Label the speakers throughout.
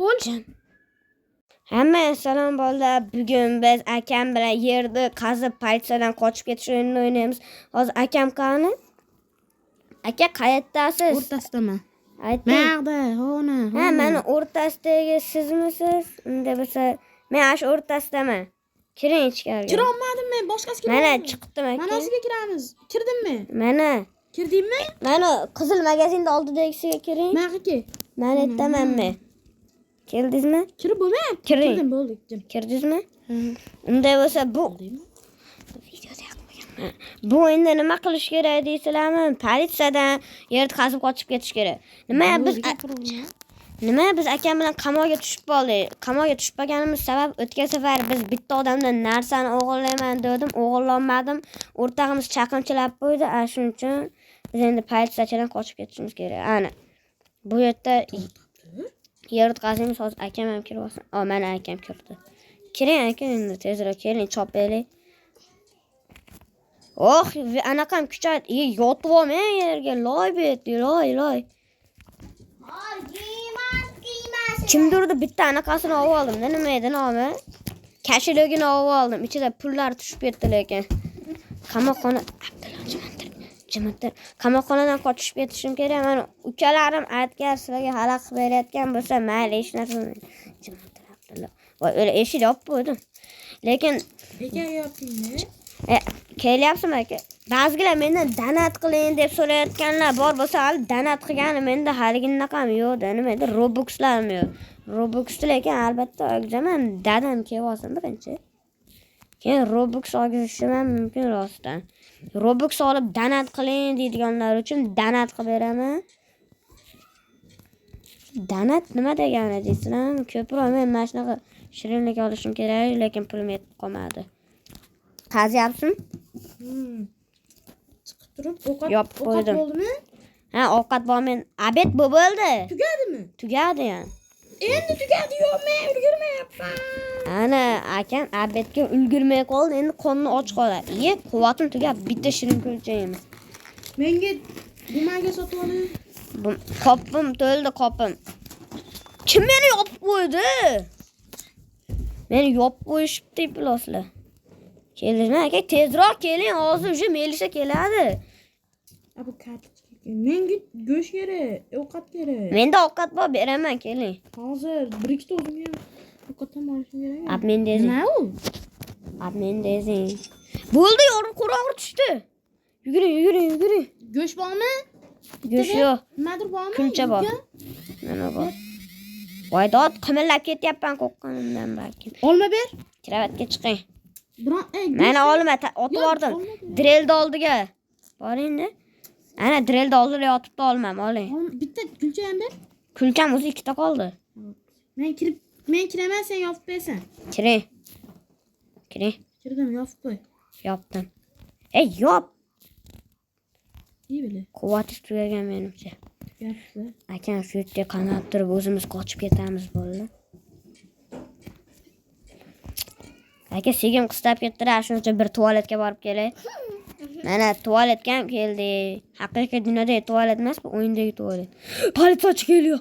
Speaker 1: Bo'lsin.
Speaker 2: Hamma salom bolalar. Bugun biz akam bilan yerni qazib politsiyadan qochib ketish o'yinini o'ynaymiz. Hozir akam qani? Aka qayerdasiz?
Speaker 1: O'rtasidaman.
Speaker 2: Ayting.
Speaker 1: Mayda, hona.
Speaker 2: Ha, mana o'rtasidagi sizmisiz? Unda bo'lsa, men ash o'rtasidaman. Kiring ichkariga.
Speaker 1: Kira olmadim men, boshqasiga.
Speaker 2: Mana chiqdim aka.
Speaker 1: Mana osiga kiramiz. Kirdimmi?
Speaker 2: Mana.
Speaker 1: Kirdingmi?
Speaker 2: Mana qizil magazinda oldidagisiga kiring.
Speaker 1: Maqiki.
Speaker 2: Mana aytaman men. Keldingizmi?
Speaker 1: Kirib bo'lmayapti.
Speaker 2: Kiring.
Speaker 1: Kirdim, bo'ldik.
Speaker 2: Kirdingizmi? Unday bo'lsa bu bu o'yinda nima qilish kerak deysizlarmi? Politsiyadan yerni qazib qochib ketish kerak. Nima biz akam bilan qamoqga tushib qoldik. Qamoqga tushib qolganimiz sabab o'tgan safar biz bitta odamdan narsani o'g'irlayman dedim, o'g'irlolmadim. O'rtog'imiz chaqimchilab qo'ydi. Shuning uchun biz endi politsiyadan qochib ketishimiz kerak. Ana. Bu yerda yerni qazimiz hozir akam ham kirib olsin. Mana akam kirdi. Kiring aka, endi tezroq keling, chopaylik. Oh, anaqam kuchaydi. Yotib olmang yerga, loy bet, loy. Kimdirdi bitta anaqasini olib oldim. Nima edi nomi? Kashiligini olib oldim. Ichida pullar tushib ketdi lekin. Qamoqxona Jimatir. Qamoqxonadan qochib ketishim kerak. Mana ukalarim aytgan sizlarga xalaqit berayotgan bo'lsa, mayli hech narsa qilmaydi. Jimatir Abdulla. Voy, o'la eshik yopib qo'ydim. Lekin
Speaker 1: Nega yopdingmi?
Speaker 2: kelyapsizmi aka? Ba'zilar mendan donat qiling deb so'rayotganlar bor bo'lsa, hali donat qilgani menda haliginaqam yo'q-da. Nima edi? Robux'larim yo'q. Robux lekin albatta olgaman. Dadam kelib olsin birinchi. Keyin Robux olishim ham mumkin rostdan. Robux olib donat qiling deydiganlar uchun donat qilib beraman. Donat nima degani deysizlarmi? Ko'proq men mana shunaqa shirinlik olishim kerak, lekin pulim yetib qolmadi. Qazyapsizmi?
Speaker 1: Chiqib turib ovqat bo'ldimi?
Speaker 2: Ha, ovqat bor, men obed bo'ldi.
Speaker 1: Tugadimi?
Speaker 2: Tugadi ham.
Speaker 1: Endi tugadi, yo'q, men ulgurmayapman.
Speaker 2: Ana akam obedga ulgurmay qoldi, endi qonni och qoladi. Quvvatim tugab, bitta shirin ko'rchaymiz.
Speaker 1: Menga nimaga sotib oling?
Speaker 2: Qopim to'ldi, qopim. Kim meni yopib qo'ydi? Meni yopib qo'yishibdi ploslar. Keldingmi aka? Tezroq keling, hozir уже Melisa keladi.
Speaker 1: Abu kartochka. Menga go'sht kerak, ovqat kerak.
Speaker 2: Menda ovqat bor, beraman, keling.
Speaker 1: Hozir bir ikkita o'zimga ovqatdan olishim kerak.
Speaker 2: Abmendezing.
Speaker 1: Nima u?
Speaker 2: Abmendezing. Bo'ldi, yorug' qurog'i tushdi. Yuguring.
Speaker 1: Go'sht bormi?
Speaker 2: Go'sht yo'q.
Speaker 1: Nimadir bormi?
Speaker 2: Kulcha bor. Mana bor. Voy, dod qimillab ketyapman qo'qqanimdan balki.
Speaker 1: Olma ber.
Speaker 2: Kravatga chiqing.
Speaker 1: Mana
Speaker 2: olma, otib bordim. Drelni oldiga. Boring-da. Ana drelni oldida yotibdi, olmam, oling.
Speaker 1: Bitta kulcha ham ber.
Speaker 2: Kulcham o'zi ikkita qoldi.
Speaker 1: Men kiraman, sen yopib bersan.
Speaker 2: Kiring.
Speaker 1: Kirdim, yopib qo'y.
Speaker 2: Yopdim. Yop.
Speaker 1: İyi bile.
Speaker 2: Quvvati tugagan menimcha.
Speaker 1: Yapsa.
Speaker 2: Akam shu yerga qanab turib o'zimiz qochib ketamiz bolalar. Aka segim qistab ketdilar, shuning uchun bir tualetga borib kelay. Mana tualetga ham keldi. Haqiqiy dunyoda tualet emas, bu o'yindagi tualet. Politsiyachi keliyor.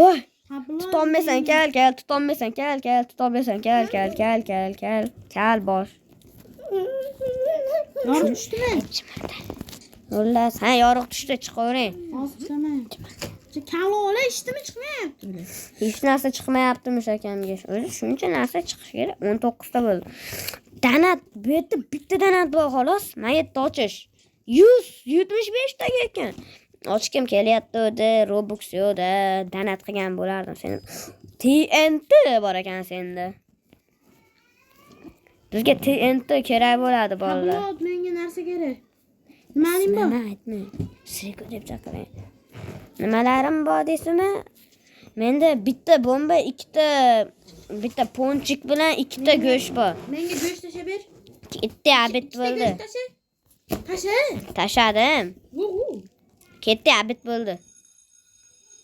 Speaker 2: Voy! Tutolmaysan, kel, tutolmaysan, kel, kel bosh.
Speaker 1: Yorug' tushdimi?
Speaker 2: Xullas, ha, yorug' tushdi, chiqavering.
Speaker 1: Hozir chiqaman. Kalo ola ishdimi, chiqmayapti.
Speaker 2: Hech narsa chiqmayaptimi akamga? O'zi shuncha narsa chiqish kerak. 19 ta bo'ldi. Donat, bu yerda bitta donat bor xolos. Men yerda ochish. 175 ta ekan. Ochkim kelyapti o'zi, Robux yo'qda, donat qilgan bo'lardim seni. TNT bor ekan senda. Bizga TNT kerak bo'ladi bolalar.
Speaker 1: Tablot menga narsa kerak. Nimaning bor?
Speaker 2: Aytma. Sirku deb chaqiring. Nimalarim bor deysizmi? Menda bitta bomba, bitta ponchik bilan ikkita go'sht bor.
Speaker 1: Menga go'sht tasha ber.
Speaker 2: Ketdi, abit bo'ldi. Tashadim. Ketdi, abit bo'ldi.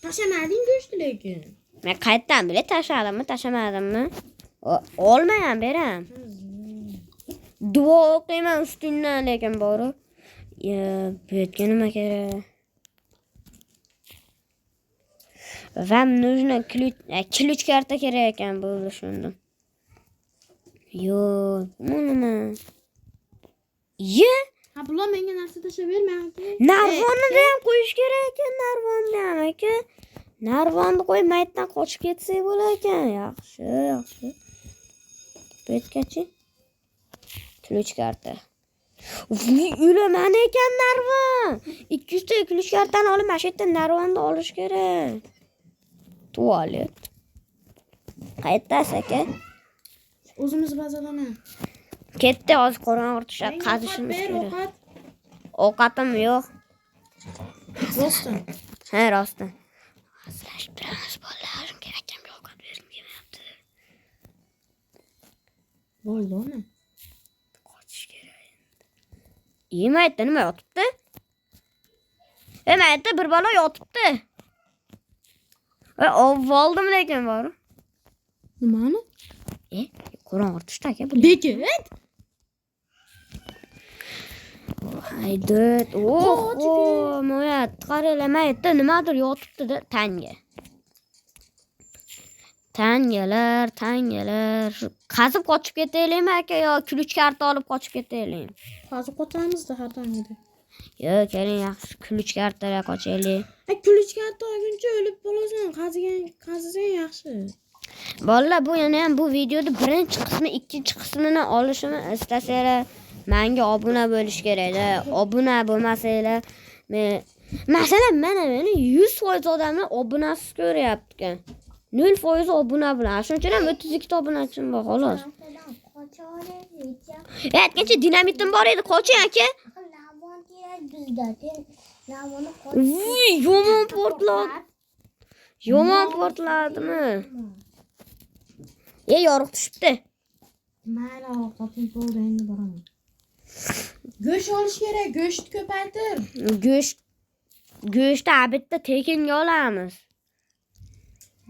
Speaker 1: Tashamading go'shtni lekin.
Speaker 2: Men qayerdan bilay tashadimmi, tashamadimmi? Olmayam, beram. Duo o'qiyman ustingdan lekin bori. Bu yerga nima kerak? Вам нужно ключ karta kerak ekan, bo'ldi tushundim. Yo'q, bu nima? Ye,
Speaker 1: Ha bular menga narsa tashlaverma aka.
Speaker 2: narvonni ham qo'yish kerak ekan, narvonni ham aka. Narvonni qo'ymaydan qochib ketsak bo'lar ekan. Yaxshi. Betgachi. Ключ karta. O'laman ekan narvon. 200 ta ключ kartani olib, mana shu yerdan narvonni olish kerak. Tualet. Qaytasiz aka?
Speaker 1: O'zimiz bazalana.
Speaker 2: Ketdi, hozir qorong'i tushib qazishimiz kerak. Ovqatim yo'q.
Speaker 1: Rostdan.
Speaker 2: Ha, rostdan. Hazırlashib turamiz bolalar. Kerakam ovqat berib kelmayapti.
Speaker 1: Bo'ldi ona.
Speaker 2: Qochish kerak. Yemaydi, nima yotibdi? Mayda bir bola yotibdi. Oldim lekin bor.
Speaker 1: Nimani?
Speaker 2: Qorong'i tushdi aka bu.
Speaker 1: Bekat.
Speaker 2: Haydut. Mo'yat, qaralamaydi, nimadir yotibdi-da tanga. Tangalar. Qazib qochib ketaylikmi aka yo ключ karta olib qochib ketaylikmi?
Speaker 1: Hozir qochamiz-da har tangida.
Speaker 2: Yo'q, keling, yaxshi ключ kartaga qochaylik.
Speaker 1: Ключ karta olguncha o'lib qolasan. Qazisang yaxshi.
Speaker 2: Bolalar, bu yana ham bu videoda birinchi qismi, ikkinchi qismini olishimni istasanglar, menga obuna bo'lish kerak-da. Obuna bo'lmasanglar, masalan, meni 100% odamlar obunasiz ko'ryapti ekan. 0% obuna bilan. Shuning uchun ham 32 ta obunachim bor, xolos. Aytgancha dinamitim bor edi, qoching aka. Yomon portladi. Yomon portladimi? Yorug' tushibdi.
Speaker 1: Mayli, ovqatim bo'ldi, endi boraman. Go'sht olish kerak, go'sht ko'paytir.
Speaker 2: Go'shtni bitta tekinga olamiz.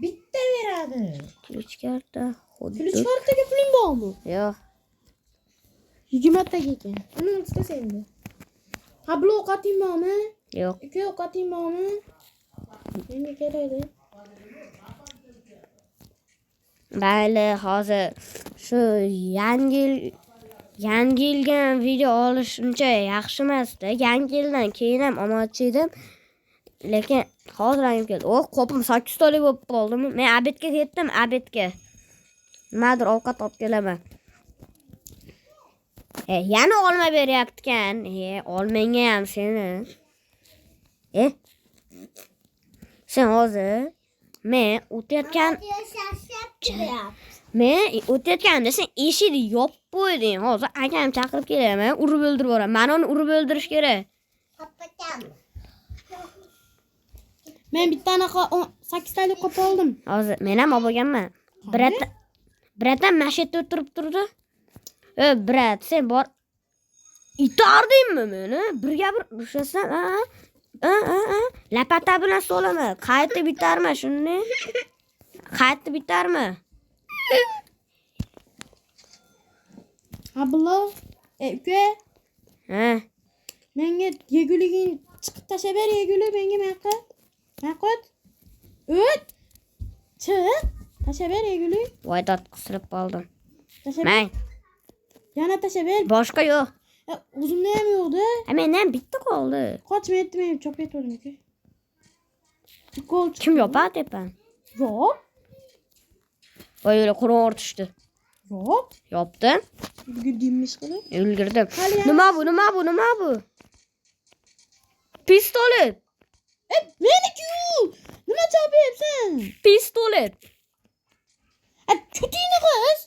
Speaker 1: Bitta beradi.
Speaker 2: Ключ karta.
Speaker 1: Ключ kartaga puling bormi?
Speaker 2: Yo'q.
Speaker 1: 20 ta ekan. Uni istasa endi. Ha, bu ovqating bormi?
Speaker 2: Yo'q.
Speaker 1: Ikki ovqating bormi? Menga kerak-da.
Speaker 2: Mayli, hozir shu yangi yilga video olish uncha yaxshi emas-da. Yangi yildan keyin ham olmoqchi edim. Lekin hozir ham keldi. Qopim 8 talik bo'lib qoldimi? Men abedga ketdim, abedga. Nimadir ovqat olib kelaman. Yana olma beryapti-kan. Olmenga ham seni. Sen hozir men o'tayotganda sen eshikni yopib qo'yding. Hozir akam chaqirib kelaman, urib o'ldirib boraman. Meni uni urib o'ldirish kerak.
Speaker 1: Men bittani 8 talik qop oldim.
Speaker 2: Hozir men ham olib olganman. Bratam mashetta o'tirib turdi. Brat, sen bor itardingmi meni? Birga bir ushlasan, lapata bilan so'lama. Qaytib bitarma shuni. Qaytib bitarma.
Speaker 1: Ha bulo, uka. Menga yeguliging chiqib tashlab ber, yeguli menga maqot. O't. Chiq. Tashlab ber yeguli.
Speaker 2: Voy dod qisirib qoldim.
Speaker 1: Tashlab ber. Yana tashlab ber.
Speaker 2: Boshqa yo'q.
Speaker 1: O'zimda ham yo'q-da.
Speaker 2: Mendan bitta qoldi.
Speaker 1: Qochmayapti, men chopib ketdim aka.
Speaker 2: Kim yopadi deyapman?
Speaker 1: Yo'q.
Speaker 2: Voy, o'la qorong'i tushdi.
Speaker 1: Yo'q.
Speaker 2: Yopdim.
Speaker 1: Ulgurdimmish qilib.
Speaker 2: Ulgurdim. Nima bu? Pistolet.
Speaker 1: Meniki-ku. Nima chopyapsan?
Speaker 2: Pistolet.
Speaker 1: Kutingni qiz.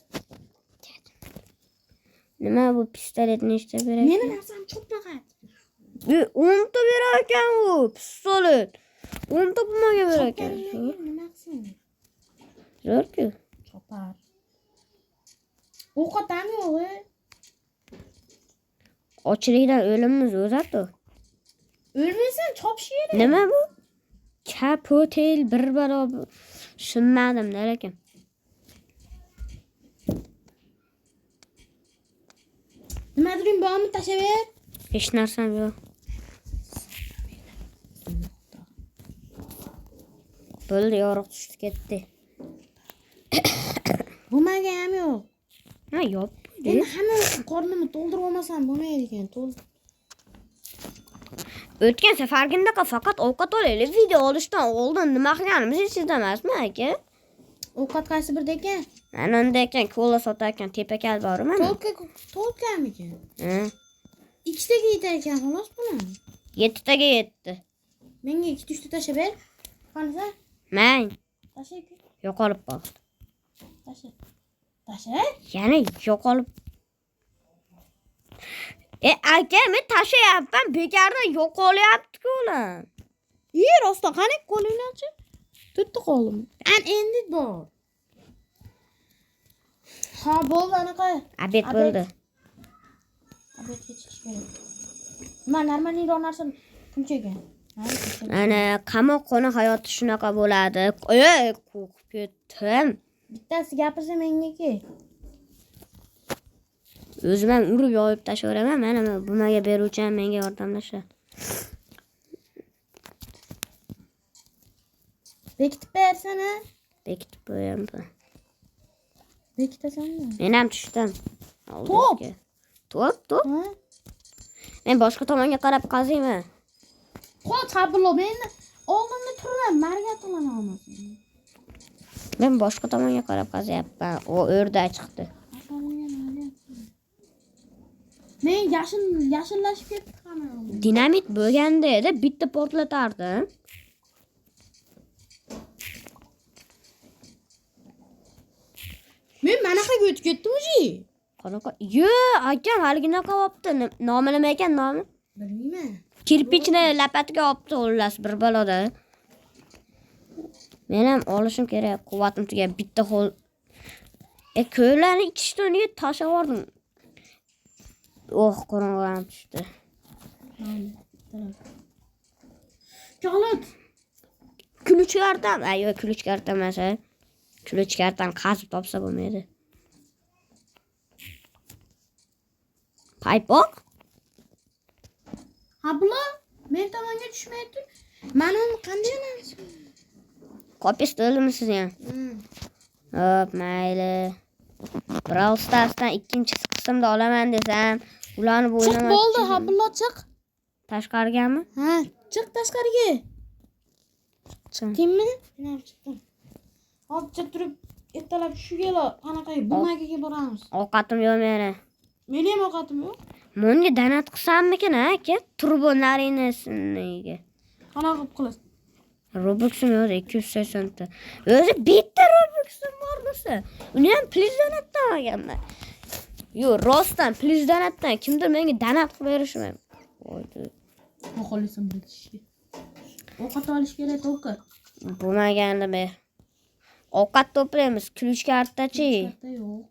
Speaker 2: Nima bu pistoletni ishda berar?
Speaker 1: Meni narsam chopmag'at.
Speaker 2: 10 ta berar ekan u pistolet. 10 ta pulga berar ekan.
Speaker 1: Nima qilsin?
Speaker 2: Zo'r-ku.
Speaker 1: Chopar. Ovqatam yo'q.
Speaker 2: Ochlikdan o'limimiz o'zadi.
Speaker 1: O'lmaysan, chopish kerak.
Speaker 2: Nima bu? Kapotel bir barobar. Tushunmadim lekin.
Speaker 1: Nimadir bormi, tashlab ber.
Speaker 2: Hech narsam yo'q. Bo'ldi, yorug' tushdi ketdi.
Speaker 1: Bo'lmagan ham yo'q.
Speaker 2: Ha, yop.
Speaker 1: Endi hamma qornimni to'ldirib olmasam bo'lmaydi ekan.
Speaker 2: O'tgan safargimdaqa faqat ovqat olaylik. Video olishdan oldin nima qilganimiz esingizda emasmi, aka?
Speaker 1: Ovqat qaysi birda ekan?
Speaker 2: Ana unda ekan, kola sotarkan tepakal bormi?
Speaker 1: To'lkanmikan?
Speaker 2: Ha.
Speaker 1: Ikkitaga yetar ekan xolos buni.
Speaker 2: 7 taga yetdi.
Speaker 1: Menga 2-3 ta tashlab ber. Qanisa?
Speaker 2: Mang.
Speaker 1: Tashlab.
Speaker 2: Yo'qolib qoldi.
Speaker 1: Tashlab. Tashlab?
Speaker 2: Yana yo'qolib. Aka, men tashlayapman, bekardan yo'qolyapti-ku ular.
Speaker 1: Rostdan qani qo'lingni-chi? Tutdi qo'lim. Endi bor. Ha, bo'ldi anaqa.
Speaker 2: Abet bo'ldi.
Speaker 1: Abetga chiqish kerak. Men normalniroq narsa punchaga.
Speaker 2: Ana qamoqxona hayoti shunaqa bo'ladi. Qo'yib ketdim.
Speaker 1: Bittasi gapirsa menga-ki.
Speaker 2: O'zim ham urib yoyib tashlayveraman. Mana bunaga beruvchi ham menga yordamlashadi.
Speaker 1: Bekitib bersana.
Speaker 2: Bekitib qo'yaman.
Speaker 1: Bekitasanmi?
Speaker 2: Men ham tushdim.
Speaker 1: Top.
Speaker 2: Top.
Speaker 1: Ha?
Speaker 2: Men boshqa tomonga qarab qaziyman.
Speaker 1: Qo'y qabilo, men oldimda turaman, marga tomona olmasin.
Speaker 2: Men boshqa tomonga qarab qazyapman. O o'rdak chiqdi.
Speaker 1: Men yashillashib ketdi hamma.
Speaker 2: Dinamit bo'lganda edi, bitta portlatardim.
Speaker 1: Men manaqa o'tib ketdim-chi.
Speaker 2: Qanaqa? Akam haliginaqa olibdi. Nomi nima ekan nomi?
Speaker 1: Bilmayman.
Speaker 2: Kirpichni lapatga olibdi xullas bir baloda. Men ham olishim kerak. Quvvatim tugab bitta qo'l. Ko'larni ikkitani tashlab yubordim. Qorong'ulanib tushdi.
Speaker 1: Kalit.
Speaker 2: Kulich kartam. Yo'q, kulich kartam emas. Kulich kartam qazib topsa bo'lmaydi. Paypoq?
Speaker 1: Ha, bular men tomonga tushmaydi. Mana uni qanday olamiz?
Speaker 2: Kopis to'ldimisiz ham? Hop, mayli. Brawl Stars'dan ikkinchi qismda olaman desam, ularni
Speaker 1: Chiq bo'ldi, ha, bular chiq.
Speaker 2: Tashqarigami?
Speaker 1: Ha, chiq tashqariga. Chiqdingmi? Men ham chiqdim. Hop, turib, ertalab shuga qanaqa bumagaga boramiz.
Speaker 2: Ovqatim yo'q meni.
Speaker 1: Meni ham ovqatim yo'q.
Speaker 2: Menga donat qilsammikin, aka? Turbo narinasiga.
Speaker 1: Qanaqa qilasiz?
Speaker 2: Robux'im yo'q, 280 ta. O'zi bitta Robux'im bormasa, uni ham please donatdan olganman. Yo'q, rostdan please donatdan kimdir menga donat qilib berishmi? Voydi.
Speaker 1: Xohlaysam bilishga. Ovqat olish kerak, ovqat.
Speaker 2: Bo'lmaganida ovqat to'playmiz, kulich kartachi.
Speaker 1: Yo'q.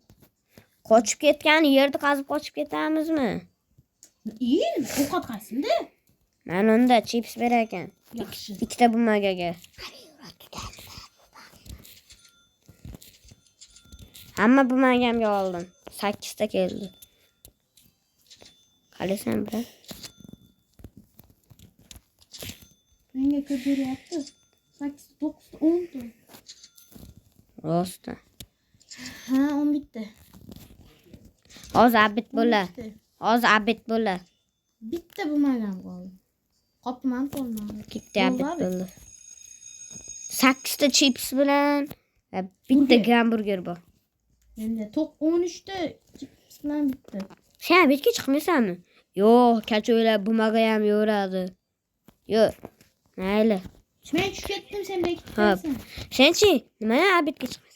Speaker 2: Qochib ketgan yerni qazib qochib ketamizmi?
Speaker 1: Ovqat qaysinda?
Speaker 2: Mana unda chips berar ekan.
Speaker 1: Yaxshi.
Speaker 2: Ikkita bumagaga. Hamma bumagamga oldim. 8 ta keldi. Qalasan bir.
Speaker 1: Menga ko'p beryapti. 8, 9, 10 ta.
Speaker 2: Rosta.
Speaker 1: Ha, 11 ta.
Speaker 2: Hozir abit bo'lar. Hozir abit bo'lar.
Speaker 1: Bitta bumagam qoldi. Qopim ham to'lmadi.
Speaker 2: Bitta abit bo'ldi. 8 ta chips bilan bitta hamburger bor.
Speaker 1: Menda 13 ta chips bilan bitta.
Speaker 2: Sen abitga chiqmaysanmi? Yo'q, kacho'ylar bumaga ham yo'radi. Yo'q. Mayli.
Speaker 1: Men tushib ketdim, sen bekitsan.
Speaker 2: Senchi, nima abitga chiqmaysan?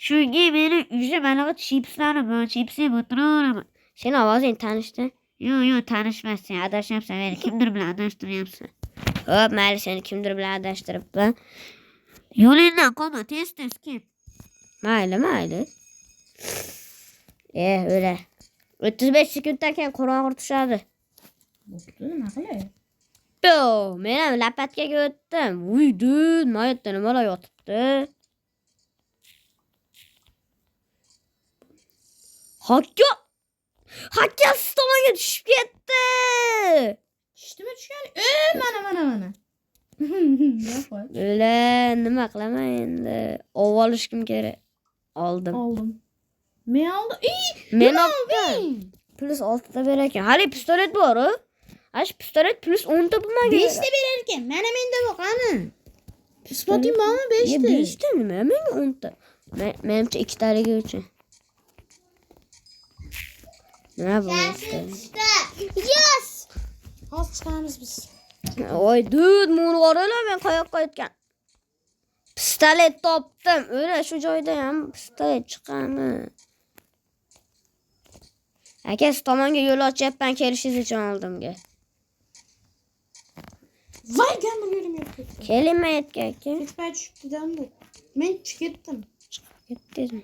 Speaker 2: Shunga meni uyda mana bu chipslarni bor, chipsni o'tiraman. Sen ovozing tanishdi? Yo'q, tanishmassan, adashyapsan. Meni kimdir bilan adashtiryapsan. Hop, mayli, seni kimdir bilan adashtiribman. Yo'lingdan qolma, tez kim? Mayli. O'la. 35 sekunddan keyin qorong'i tushadi.
Speaker 1: Bo'pti, nima qilay?
Speaker 2: Men ham lapatkaga o'tdim. Dude, mayotda nimalar yotibdi? Hakka tomonga tushib ketdi.
Speaker 1: Tushdimi tushgan? Mana. Yapma.
Speaker 2: Öyle nima qilaman endi? Olishkim kerak. Oldim.
Speaker 1: Aldım. Men aldım.
Speaker 2: Men oldim. Plus 6 ta berar ekan. Hali pistolet bor u. Ash pistolet plus 10 ta bo'lmagan.
Speaker 1: 5 ta berar ekan. Mana menda yo'q, qani. Isboting bormi 5 ta?
Speaker 2: 5 ta nima? Menga 10 ta. Menimcha 2 taligi uchun. Nima bo'lmoqda?
Speaker 1: Yes! Hozir chiqamiz biz.
Speaker 2: Oy, dud, meni oralar men qayoqqa yetgan. Pistolet topdim. O'ra shu joyda ham pistolet chiqami. Aka, siz tomonga yo'l ochyapman kelishingiz uchun oldimga.
Speaker 1: Voy, gamir yo'lim yo'q.
Speaker 2: Kelma yetga aka.
Speaker 1: Ketmay tushibdi-dan bu. Men tushib ketdim.
Speaker 2: Ketdingmi?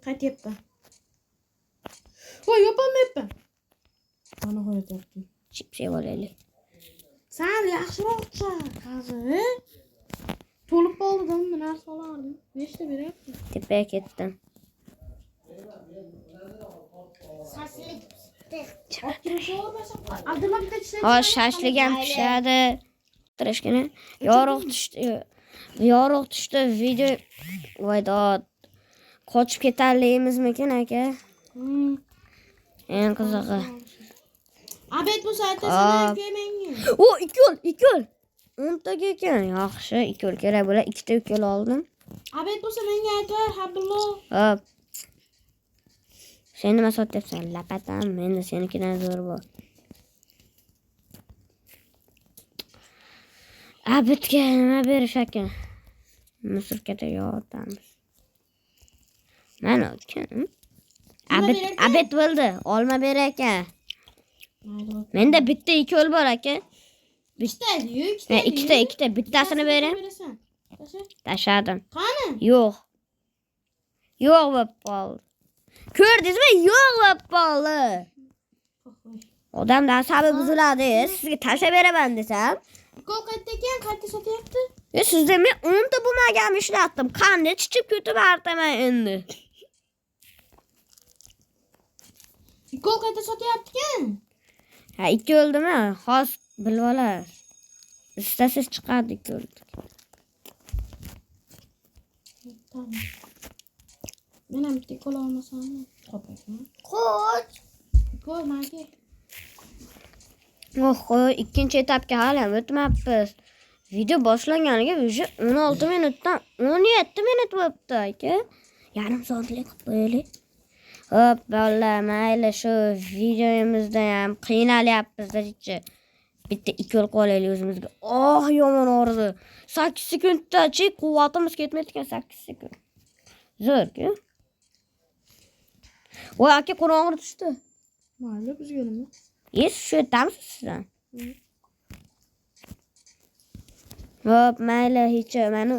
Speaker 1: Qaytyapman. Voy, yopolmayapman. Mana qo'yaptim.
Speaker 2: Chips yeb olaylik.
Speaker 1: Sen yaxshiroqcha hozir. To'lib qoldim, bu narsa olardim. 5 ta beryapti.
Speaker 2: Tepaga ketdim.
Speaker 1: Saslik Abdulla bitta tishlab.
Speaker 2: Hozir shashlik ham pishadi. Tirishgina. Yorug' tushdi video. Voy dod. Qochib ketarligimizmikin aka? Eng qizig'i.
Speaker 1: Abet bu saytda menga.
Speaker 2: O, 2 yo'l. 10 taga ekan. Yaxshi, 2 yo'l kerak bo'lar. 2 ta yo'l oldim.
Speaker 1: Abet bo'lsa menga aytar, Abdulla.
Speaker 2: Hop. Sen nima sotyapsan? Lapatam, menda senikidan zo'r bor. Abitga nima berish ekan? Musurkada yordamiz. Mana o'tgan. Abit bo'ldi. Olma ber aka. Menda bitta 2 yo'l bor aka.
Speaker 1: Bitta-yu,
Speaker 2: 2 ta. Bittasini bering. Tashladim.
Speaker 1: Qani?
Speaker 2: Yo'q. Yo'q bo'lib qoldi. Ko'rdingizmi? Yo'q bo'lib qoldi. Odamdan asabi buziladi. Sizga tashlab beraman desam,
Speaker 1: Qo'l qayerda qayerda sotyapti?
Speaker 2: Sizda men 10 ta bo'lmagan ishlatdim. Qanday chichib ketib artaman endi.
Speaker 1: Qo'l qayerda sotyapti-kan?
Speaker 2: Ha, 2 yo'ldimi? Hozir bilib olasiz. Istasiz chiqadi 2 yo'lda.
Speaker 1: Tamam. Men ham bitta qo'l olmasam, topayman. Qo'y, manga.
Speaker 2: Ikkinchi etapga hali ham o'tmabmiz. Video boshlanganiga уже 16 minutdan 17 minut bo'libdi aka. Yarim soatlik qilib qo'yaylik. Hop, bolalar, mayli shu videomizda ham qiynalyapmiz-chi. Bitta 2 yo'l qo'yaylik o'zimizga. Yomon og'ridi. 8 sekundda-chi quvvatimiz ketmaydi ekan 8 sekund. Zo'r-ku. Voy aka, qorong'i tushdi.
Speaker 1: Mayli, bizga nima?
Speaker 2: Shu yerdanmisiz sizdan? Hop, mayli, hech mana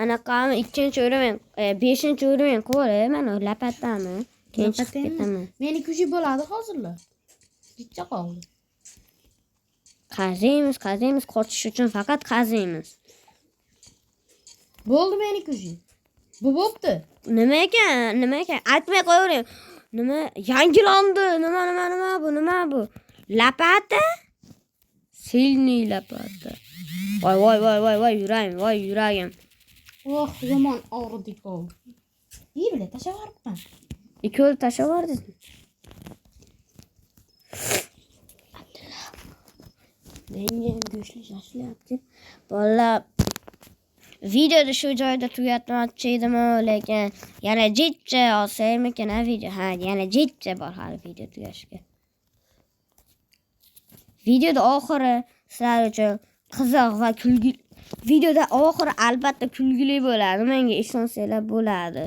Speaker 2: anaqami 2-o'rimen, 5-o'rimen qo'yay, mana lapatami. Keyin chiqib ketaman.
Speaker 1: Meni kuchi bo'ladi hozirlar. Bitta qoldi.
Speaker 2: Qaziymiz, qochish uchun faqat qaziymiz.
Speaker 1: Bo'ldi meni kuchi. Bu bo'pti.
Speaker 2: Nima ekan? Aytmay qo'yavering. Nima? Yangilandi. Nima bu? Lapata? Silniy lapata. Voy, yuragim.
Speaker 1: Yomon og'ridik oldi. Bile tashlab yuboribman.
Speaker 2: 2 yo'l tashlab yubordingizmi? Menga ham go'shtli shashlayapti. Bolalar, videoni shu joyda tugatmoqchi edim, lekin yana jidcha olsaymikin video. Ha, yana jidcha bor hali video tugashiga. Videoda oxiri sizlar uchun qiziq va kulgili. Videoda oxiri albatta kulgili bo'ladi. Menga ishonsanglar bo'ladi.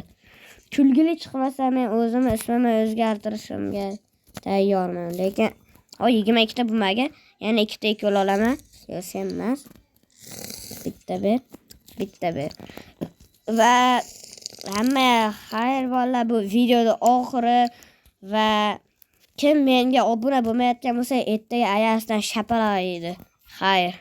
Speaker 2: Kulgili chiqmasa men o'zimni ismimni o'zgartirishimga tayyorman. Lekin 22 ta bo'lmagan. Yana 2 ta yo'l olaman. Sen emas. Bitta ber. Va hamma xayr bolalar, bu videoda oxiri va kim menga obuna bo'lmayotgan bo'lsa, ertaga ayasidan shapalaydi. Xayr.